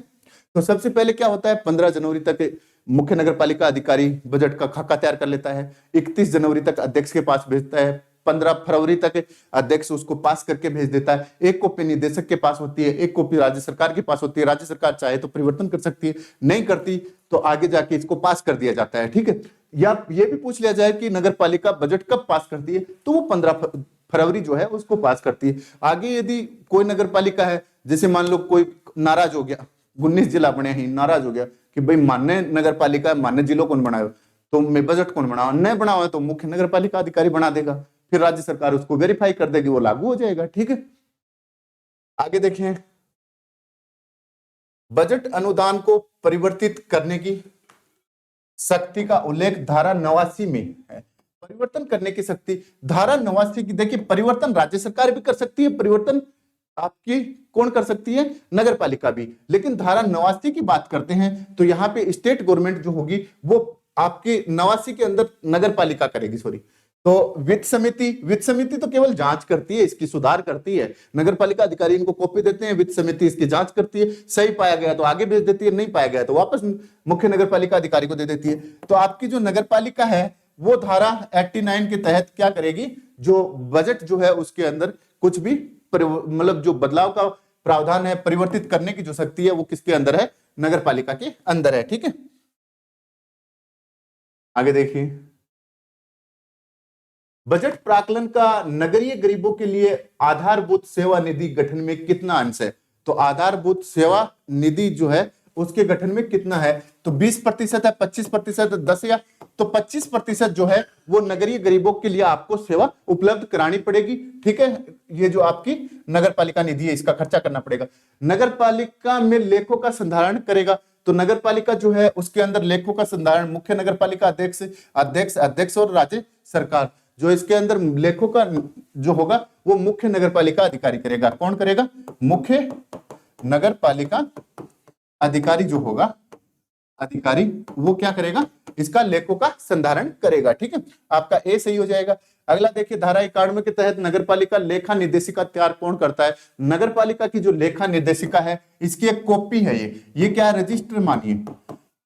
तो सबसे पहले क्या होता है, 15 जनवरी तक मुख्य नगर पालिका अधिकारी बजट का खाका तैयार कर लेता है, 31 जनवरी तक अध्यक्ष के पास भेजता है, 15 फरवरी तक अध्यक्ष उसको पास करके भेज देता है। एक कॉपी निदेशक के पास होती है, एक कॉपी राज्य सरकार के पास होती है। राज्य सरकार चाहे तो परिवर्तन कर सकती है, नहीं करती तो आगे जाके इसको पास कर दिया जाता है, ठीक है। या ये भी पूछ लिया जाए कि नगर पालिका बजट कब पास करती है, तो वो 15 फरवरी जो है उसको पास करती है। आगे यदि कोई नगर पालिका है, जैसे मान लो कोई नाराज हो गया, 19 जिला बने हैं, नाराज हो गया कि भाई मान्य नगर पालिका, मान्य जिलों कौन बनाए, तो मैं बजट कौन बनाओ, नहीं बनाओ है तो मुख्य नगर पालिका अधिकारी बना देगा, फिर राज्य सरकार उसको वेरीफाई कर देगी, वो लागू हो जाएगा, ठीक है। आगे देखें, बजट अनुदान को परिवर्तित करने की शक्ति का उल्लेख धारा 89 में है। परिवर्तन करने की शक्ति धारा 89 की, देखिए परिवर्तन राज्य सरकार भी कर सकती है, परिवर्तन आपकी कौन कर सकती है, नगर पालिका भी। लेकिन धारा 89 की बात करते हैं तो यहाँ पे स्टेट गवर्नमेंट जो होगी वो आपके 89 के अंदर नगर पालिका करेगी, सॉरी। तो वित्त समिति तो केवल जांच करती है, इसकी सुधार करती है। नगर पालिका अधिकारी इनको कॉपी देते हैं, वित्त समिति इसकी जांच करती है, सही पाया गया तो आगे भेज देती है, नहीं पाया गया तो वापस मुख्य नगर पालिका अधिकारी को दे देती है। तो आपकी जो नगर पालिका है वो धारा 89 के तहत क्या करेगी, जो बजट जो है उसके अंदर कुछ भी मतलब जो बदलाव का प्रावधान है, परिवर्तित करने की जो शक्ति है वो किसके अंदर है, नगर पालिका के अंदर है, ठीक है। आगे देखिए, बजट प्राक्कलन का नगरीय गरीबों के लिए आधारभूत सेवा निधि गठन में कितना अंश है? तो आधारभूत सेवा निधि जो है उसके गठन में कितना है, तो 20% है, 25%, 10 या तो 25% जो है वो नगरीय गरीबों के लिए आपको सेवा उपलब्ध करानी पड़ेगी, ठीक है। ये जो आपकी नगर पालिका निधि है इसका खर्चा करना पड़ेगा। नगर पालिका में लेखों का संधारण करेगा, तो नगर पालिका जो है उसके अंदर लेखों का संधारण मुख्य नगर पालिका अध्यक्ष और राज्य सरकार, जो इसके अंदर लेखों का जो होगा वो मुख्य नगर पालिका अधिकारी करेगा। कौन करेगा, मुख्य नगर पालिका अधिकारी जो होगा, अधिकारी वो क्या करेगा, इसका लेखों का संधारण करेगा, ठीक है। आपका ए सही हो जाएगा। अगला देखिए, धारा 91 के तहत नगर पालिका लेखा निर्देशिका तैयार कौन करता है? नगर पालिका की जो लेखा निर्देशिका है इसकी एक कॉपी है, ये क्या है, रजिस्टर मानिए,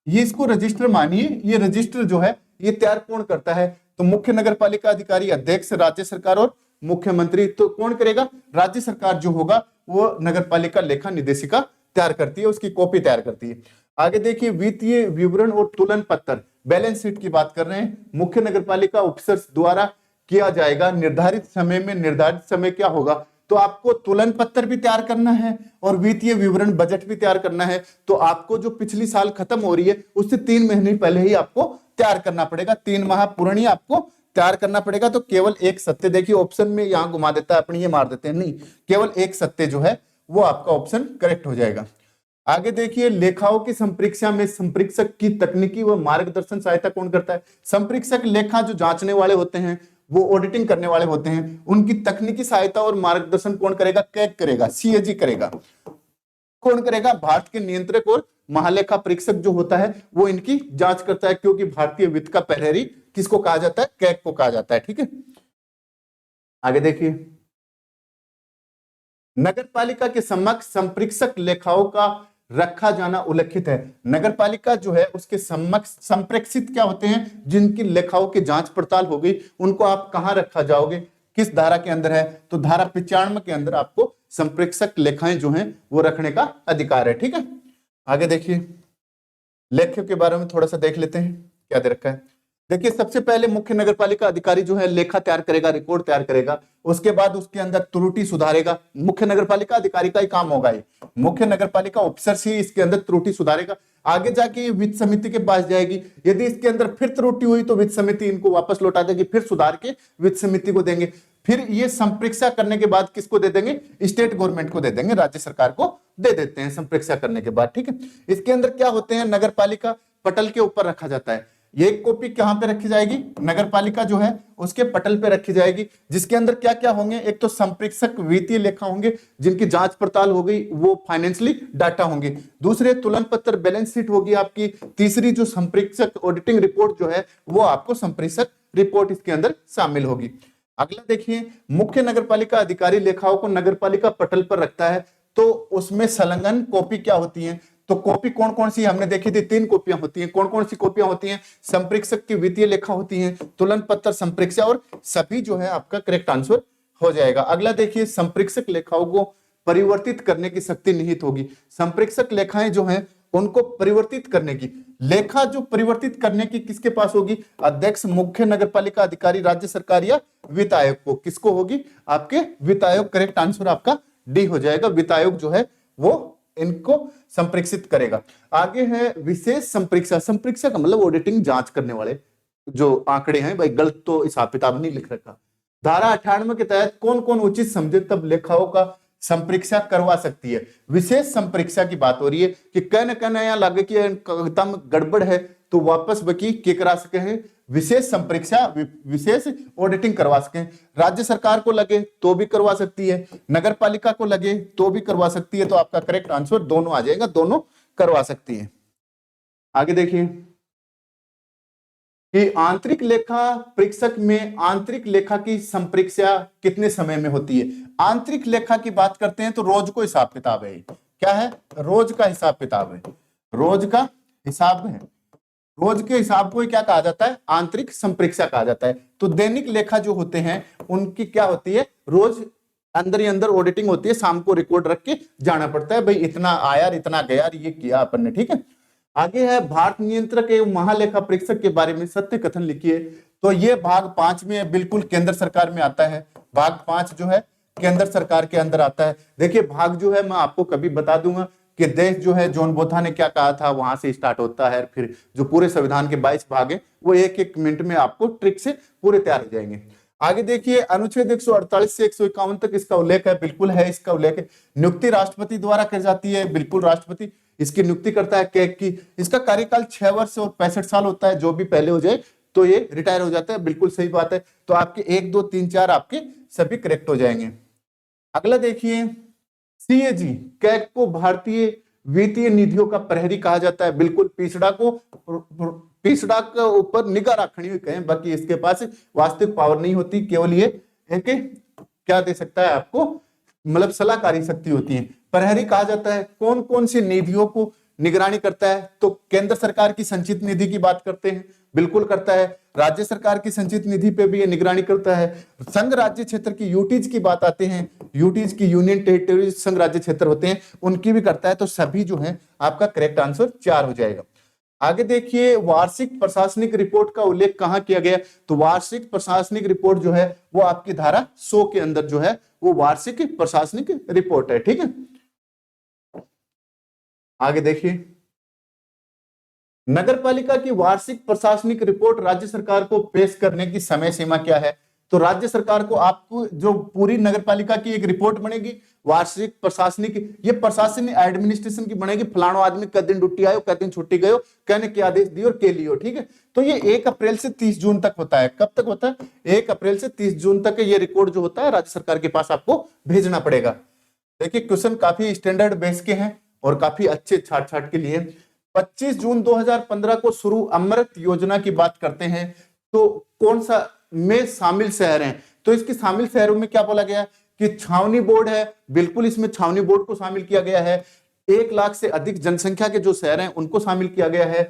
ये इसको रजिस्टर मानिए। ये रजिस्टर जो है ये तैयार कौन करता है, तो मुख्य नगर पालिका अधिकारी, अध्यक्ष, राज्य सरकार और मुख्यमंत्री। तो कौन करेगा, राज्य सरकार जो होगा वो नगर पालिका लेखा निर्देशिका तैयार करती है, उसकी कॉपी तैयार करती है। आगे देखिए, वित्तीय विवरण और तुलन पत्र, बैलेंस शीट की बात कर रहे हैं, मुख्य नगर पालिका ऑफिसर्स द्वारा किया जाएगा निर्धारित समय में। निर्धारित समय क्या होगा, तो आपको तुलन पत्र भी तैयार करना है और वित्तीय विवरण बजट भी तैयार करना है। तो आपको जो पिछली साल खत्म हो रही है उससे 3 महीने पहले ही आपको तैयार करना पड़ेगा, 3 माह पूर्णी आपको तैयार करना पड़ेगा। तो केवल एक सत्य, देखिए ऑप्शन में यहां घुमा देता है, अपनी ये मार देते हैं, नहीं, केवल एक सत्य जो है वो आपका ऑप्शन करेक्ट हो जाएगा। आगे देखिए, लेखाओं की संप्रेक्षा में संप्रेक्षक की तकनीकी व मार्गदर्शन सहायता कौन करता है? संप्रेक्षक लेखा जो जांचने वाले होते हैं, वो ऑडिटिंग करने वाले होते हैं, उनकी तकनीकी सहायता और मार्गदर्शन कौन करेगा? कैग करेगा, सीएजी करेगा। कौन करेगा? भारत के नियंत्रक और महालेखा परीक्षक जो होता है वो इनकी जांच करता है, क्योंकि भारतीय वित्त का प्रहरी किसको कहा जाता है? कैग को कहा जाता है, ठीक है। आगे देखिए, नगर पालिका के समक्ष संप्रेक्षक लेखाओं का रखा जाना उल्लेखित है। नगर पालिका जो है उसके समक्ष संप्रेक्षित क्या होते हैं? जिनकी लेखाओं की जांच पड़ताल हो गई, उनको आप कहां रखा जाओगे, किस धारा के अंदर है? तो धारा 95 के अंदर आपको संप्रेक्षक लेखाएं जो हैं वो रखने का अधिकार है, ठीक है। आगे देखिए, लेखों के बारे में थोड़ा सा देख लेते हैं, क्या दे रखा है। देखिए, सबसे पहले मुख्य नगरपालिका अधिकारी जो है लेखा तैयार करेगा, रिकॉर्ड तैयार करेगा। उसके बाद उसके अंदर त्रुटि सुधारेगा। मुख्य नगरपालिका अधिकारी का ही काम होगा ये। मुख्य नगरपालिका ऑफिसर ही इसके अंदर त्रुटि सुधारेगा। आगे जाके ये वित्त समिति के पास जाएगी। यदि इसके अंदर फिर त्रुटि हुई तो वित्त समिति इनको वापस लौटा देगी, फिर सुधार के वित्त समिति को देंगे। फिर ये संप्रेक्षा करने के बाद किसको दे देंगे? स्टेट गवर्नमेंट को दे देंगे, राज्य सरकार को दे देते हैं संप्रेक्षा करने के बाद। ठीक है, इसके अंदर क्या होते हैं? नगरपालिका पटल के ऊपर रखा जाता है। ये एक कॉपी कहां पे रखी जाएगी? नगरपालिका जो है उसके पटल पे रखी जाएगी, जिसके अंदर क्या क्या होंगे? एक तो संप्रेक्षक वित्तीय लेखा होंगे, जिनकी जांच पड़ताल हो गई, वो फाइनेंशियली डाटा होंगे। दूसरे तुलन पत्र, बैलेंस शीट होगी आपकी। तीसरी जो संप्रेक्षक ऑडिटिंग रिपोर्ट जो है वो आपको संप्रेक्षक रिपोर्ट इसके अंदर शामिल होगी। अगला देखिए, मुख्य नगरपालिका अधिकारी लेखाओं को नगरपालिका पटल पर रखता है, तो उसमें संलग्न कॉपी क्या होती है? तो कॉपी कौन कौन सी हमने देखी थी? 3 कॉपियां होती हैं। कौन कौन सी कॉपियां होती हैं? संप्रेक्षक की वित्तीय लेखा होती है, तुलन पत्र, संप्रेक्षा, और सभी जो है आपका करेक्ट आंसर हो जाएगा। अगला देखिए, संप्रेक्षक लेखाओं को परिवर्तित करने की शक्ति निहित होगी। संप्रेक्षक लेखाएं जो है उनको परिवर्तित करने की लेखा जो परिवर्तित करने की किसके पास होगी? अध्यक्ष, मुख्य नगरपालिका अधिकारी, राज्य सरकार या वित्त आयोग को। किसको होगी? आपके वित्त आयोग। करेक्ट आंसर आपका डी हो जाएगा। वित्त आयोग जो है वो इनको संप्रेक्षित करेगा। आगे है विशेष संप्रेक्षा। संप्रेक्षा का मतलब ऑडिटिंग, जांच करने वाले जो आंकड़े हैं। भाई गलत तो हिसाब किताब नहीं लिख रखा। धारा 98 के तहत कौन कौन उचित समझे तब लेखाओं का संप्रेक्षा करवा सकती है? विशेष संप्रेक्षा की बात हो रही है कि कहना यहाँ लगे कि एकदम गड़बड़ है, तो वापस बकी के करा सके हैं विशेष संप्रेक्षा, विशेष ऑडिटिंग करवा सके। राज्य सरकार को लगे तो भी करवा सकती है, नगर पालिका को लगे तो भी करवा सकती है। तो आपका करेक्ट आंसर दोनों आ जाएगा, दोनों करवा सकती है। आगे देखिए कि आंतरिक लेखा परीक्षक में आंतरिक लेखा की संप्रेक्षा कितने समय में होती है? आंतरिक लेखा की बात करते हैं तो रोज को हिसाब किताब है। क्या है? रोज का हिसाब किताब है। रोज का हिसाब है। रोज के हिसाब को क्या कहा जाता है? आंतरिक संप्रेक्षा कहा जाता है। तो दैनिक लेखा जो होते हैं उनकी क्या होती है? रोज अंदर ही अंदर ऑडिटिंग होती है, शाम को रिकॉर्ड रख के जाना पड़ता है, भाई इतना आया, इतना गया, ये किया अपन ने। ठीक है, आगे है भारत नियंत्रक एवं महालेखा परीक्षक के बारे में सत्य कथन लिखिए। तो ये भाग 5 में बिल्कुल केंद्र सरकार में आता है। भाग 5 जो है केंद्र सरकार के अंदर आता है। देखिए भाग जो है मैं आपको कभी बता दूंगा कि देश जो है जॉन बोथा ने क्या कहा था, वहां से स्टार्ट होता है। फिर जो पूरे संविधान के 22 भाग है वो एक एक मिनट में आपको ट्रिक से पूरे तैयार हो जाएंगे। आगे देखिए अनुच्छेद 148 से 151 तक इसका उल्लेख है। बिल्कुल है, इसका उल्लेख है। नियुक्ति राष्ट्रपति द्वारा की जाती है। बिल्कुल राष्ट्रपति इसकी नियुक्ति करता है कैग की। इसका कार्यकाल 6 वर्ष और 65 साल होता है। जो भी पहले हो जाए तो ये रिटायर हो जाता है। बिल्कुल सही बात है। तो आपके 1 2 3 4 आपके सभी करेक्ट हो जाएंगे। अगला देखिए सीएजी कैग को भारतीय वित्तीय निधियों का प्रहरी कहा जाता है। बिल्कुल पिछड़ा के ऊपर निगाह रखनी हुई कहें, बाकी इसके पास वास्तविक पावर नहीं होती, केवल ये एक क्या दे सकता है आपको, मतलब सलाहकारी शक्ति होती है। प्रहरी कहा जाता है। कौन कौन सी निधियों को निगरानी करता है? तो केंद्र सरकार की संचित निधि की बात करते हैं, बिल्कुल करता है। राज्य सरकार की संचित निधि पे भी ये निगरानी करता है। संघ राज्य क्षेत्र की यूटीज की बात आते हैं, यूटीज की यूनियन टेरिटरीज संघ राज्य क्षेत्र होते हैं, उनकी भी करता है। तो सभी जो है आपका करेक्ट आंसर 4 हो जाएगा। आगे देखिए वार्षिक प्रशासनिक रिपोर्ट का उल्लेख कहां किया गया? तो वार्षिक प्रशासनिक रिपोर्ट जो है वो आपकी धारा 100 के अंदर जो है वो वार्षिक प्रशासनिक रिपोर्ट है। ठीक है, आगे देखिए नगरपालिका की वार्षिक प्रशासनिक रिपोर्ट राज्य सरकार को पेश करने की समय सीमा क्या है? तो राज्य सरकार को आपको जो पूरी नगरपालिका की एक रिपोर्ट बनेगी वार्षिक प्रशासनिक, ये प्रशासनिक एडमिनिस्ट्रेशन की बनेगी। फलाना आदमी कै दिन ड्यूटी आयो, कै दिन छुट्टी गयो, कहने के आदेश दियो और के लियो। ठीक है, तो ये 1 अप्रैल से 30 जून तक होता है। कब तक होता है? 1 अप्रैल से 30 जून तक ये रिकॉर्ड जो होता है राज्य सरकार के पास आपको भेजना पड़ेगा। देखिए क्वेश्चन काफी स्टैंडर्ड बेस के हैं और काफी अच्छे छाट छाट के लिए। 25 जून 2015 को शुरू अमृत योजना की बात करते हैं तो कौन सा में शामिल शहर हैं? तो इसके शामिल शहरों में क्या बोला गया कि छावनी बोर्ड है। बिल्कुल इसमें छावनी बोर्ड को शामिल किया गया है। 1 लाख से अधिक जनसंख्या के जो शहर हैं उनको शामिल किया गया है।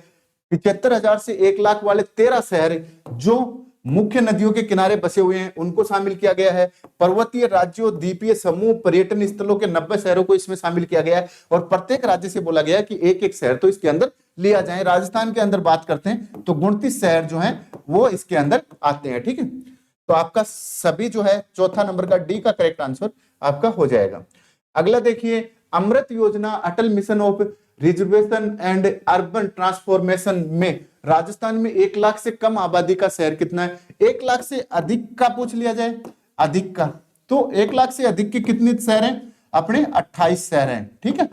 75,000 से 1 लाख वाले 13 शहर जो मुख्य नदियों के किनारे बसे हुए हैं उनको शामिल किया गया है। पर्वतीय राज्यों, द्वीपीय समूह, पर्यटन स्थलों के 90 शहरों को इसमें शामिल किया गया है और प्रत्येक राज्य से बोला गया है कि एक एक शहर तो इसके अंदर लिया जाए। राजस्थान के अंदर बात करते हैं तो 29 शहर जो हैं वो इसके अंदर आते हैं। ठीक है, तो आपका सभी जो है चौथा नंबर का डी का करेक्ट आंसर आपका हो जाएगा। अगला देखिए, अमृत योजना Atal mission of reservation and urban transformation में राजस्थान में 1 लाख से कम आबादी का शहर कितना है? 1 लाख से अधिक का पूछ लिया जाए, अधिक का, तो 1 लाख से अधिक के कितने शहर हैं? अपने 28 शहर हैं। ठीक है,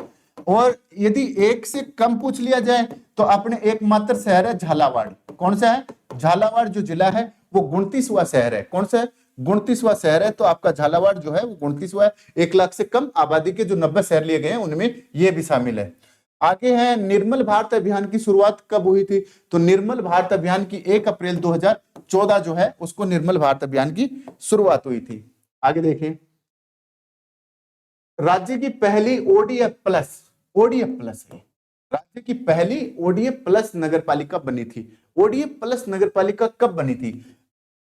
और यदि 1 से कम पूछ लिया जाए तो अपने एकमात्र शहर है झालावाड़। कौन सा है? झालावाड़ जो जिला है वो 29वां शहर है। कौन सा है? 29वां शहर है। तो आपका झालावाड़ जो है वो 29वां है। 1 लाख से कम आबादी के जो 90 शहर लिए गए हैं उनमें ये भी शामिल है। आगे है, निर्मल भारत अभियान की शुरुआत कब हुई थी? तो निर्मल भारत अभियान की 1 अप्रैल 2014 जो है उसको निर्मल भारत अभियान की शुरुआत हुई थी। आगे देखें, राज्य की पहली ओडीएफ प्लस है, राज्य की पहली ओडीएफ प्लस नगर पालिका बनी थी। ओडीएफ प्लस नगर पालिका कब बनी थी?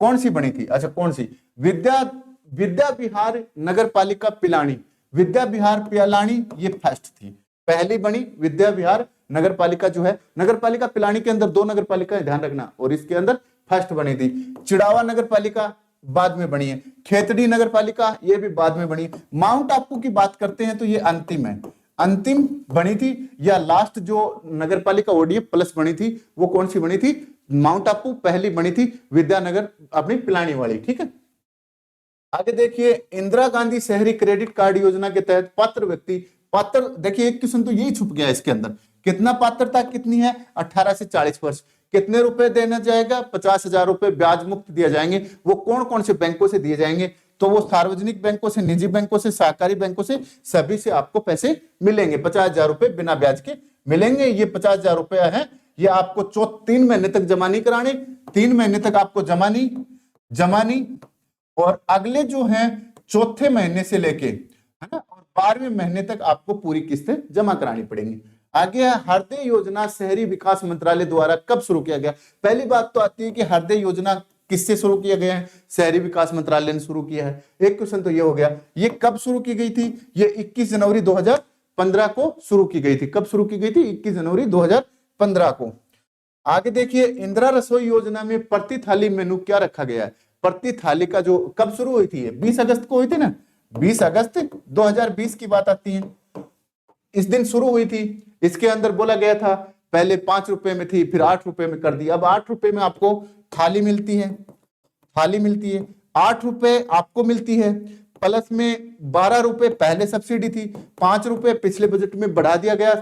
कौन सी बनी थी? अच्छा, कौन सी? विद्या विहार नगर पालिका पिलानी, विद्या विहार पिलानी ये फर्स्ट थी, पहली बनी विद्या विहार नगर पालिका जो है। नगर पालिका पिलानी के अंदर 2 नगर पालिका ध्यान रखना, और इसके अंदर फर्स्ट बनी थी। चिड़ावा नगर पालिका बाद में बनी है। खेतड़ी नगर पालिका ये भी बाद में बनी। माउंट आबू की बात करते हैं तो ये अंतिम है, अंतिम बनी थी, या लास्ट जो नगर पालिका ओडीएफ प्लस बनी थी वो कौन सी बनी थी? माउंट आबू पहली बनी थी, विद्यानगर अपनी पिलानी वाली। ठीक है, आगे देखिए, इंदिरा गांधी शहरी क्रेडिट कार्ड योजना के तहत पात्र व्यक्ति, पात्र देखिए एक क्वेश्चन तो यही छुप गया इसके अंदर, कितना पात्रता कितनी है? 18 से 40 वर्ष। कितने रुपए देना जाएगा? 50,000 रुपए ब्याज मुक्त दिए जाएंगे। वो कौन कौन से बैंकों से दिए जाएंगे? तो वो सार्वजनिक बैंकों से, निजी बैंकों से, सहकारी बैंकों से, सभी से आपको पैसे मिलेंगे। 50,000 रुपए बिना ब्याज के मिलेंगे। ये 50,000 रुपया है, ये आपको 3 महीने तक जमा नहीं कराने, 3 महीने तक आपको जमा नहीं, और अगले जो है चौथे महीने से लेके, है ना, और 12वें महीने तक आपको पूरी किस्तें जमा करानी पड़ेंगी। आगे है, हृदय योजना शहरी विकास मंत्रालय द्वारा कब शुरू किया गया? पहली बात तो आती है कि हृदय योजना किससे शुरू किया गया है? शहरी विकास मंत्रालय ने शुरू किया है। एक क्वेश्चन तो ये हो गया। ये कब शुरू की गई थी? ये 21 जनवरी 2015 को शुरू की गई थी। कब शुरू की गई थी? 21 जनवरी 2015 को। आगे देखिए, इंदिरा रसोई योजना में प्रति थाली मेनू क्या रखा गया है? प्रति थाली का जो कब शुरू हुई थी? 20 अगस्त को हुई थी ना, 20 अगस्त 2020 की बात आती है, इस दिन शुरू हुई थी। इसके अंदर बोला गया था पहले 5 रुपए में थी, फिर 8 रुपए में कर दी। अब 8 रुपए में आपको थाली मिलती है, 8 रुपए आपको मिलती है, प्लस में 12 रुपए पहले सब्सिडी थी, 5 रुपए पिछले बजट में बढ़ा दिया गया,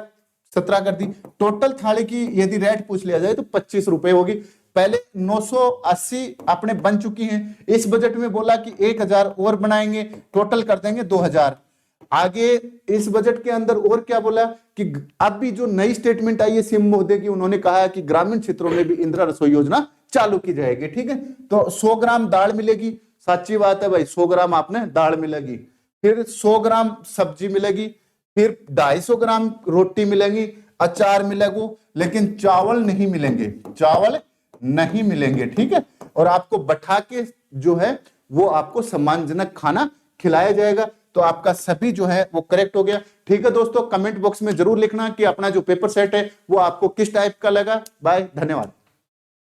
17 कर दी। टोटल थाली की यदि रेट पूछ लिया जाए तो 25 रुपए होगी। पहले 980 अपने बन चुकी हैं, इस बजट में बोला कि 1000 और बनाएंगे, टोटल कर देंगे 2000। आगे इस बजट के अंदर और क्या बोला कि अब भी जो नई स्टेटमेंट आई है सीएम महोदय की, उन्होंने कहा है कि ग्रामीण क्षेत्रों में भी इंदिरा रसोई योजना चालू की जाएगी। ठीक है, तो 100 ग्राम दाल मिलेगी, सच्ची बात है भाई, 100 ग्राम आपने दाल मिलेगी, फिर 100 ग्राम सब्जी मिलेगी, फिर 250 ग्राम रोटी मिलेगी, अचार मिलेगा, लेकिन चावल नहीं मिलेंगे। ठीक है, और आपको बैठा के जो है वो आपको सम्मानजनक खाना खिलाया जाएगा। तो आपका सभी जो है वो करेक्ट हो गया। ठीक है दोस्तों, कमेंट बॉक्स में जरूर लिखना कि अपना जो पेपर सेट है वो आपको किस टाइप का लगा। बाय, धन्यवाद।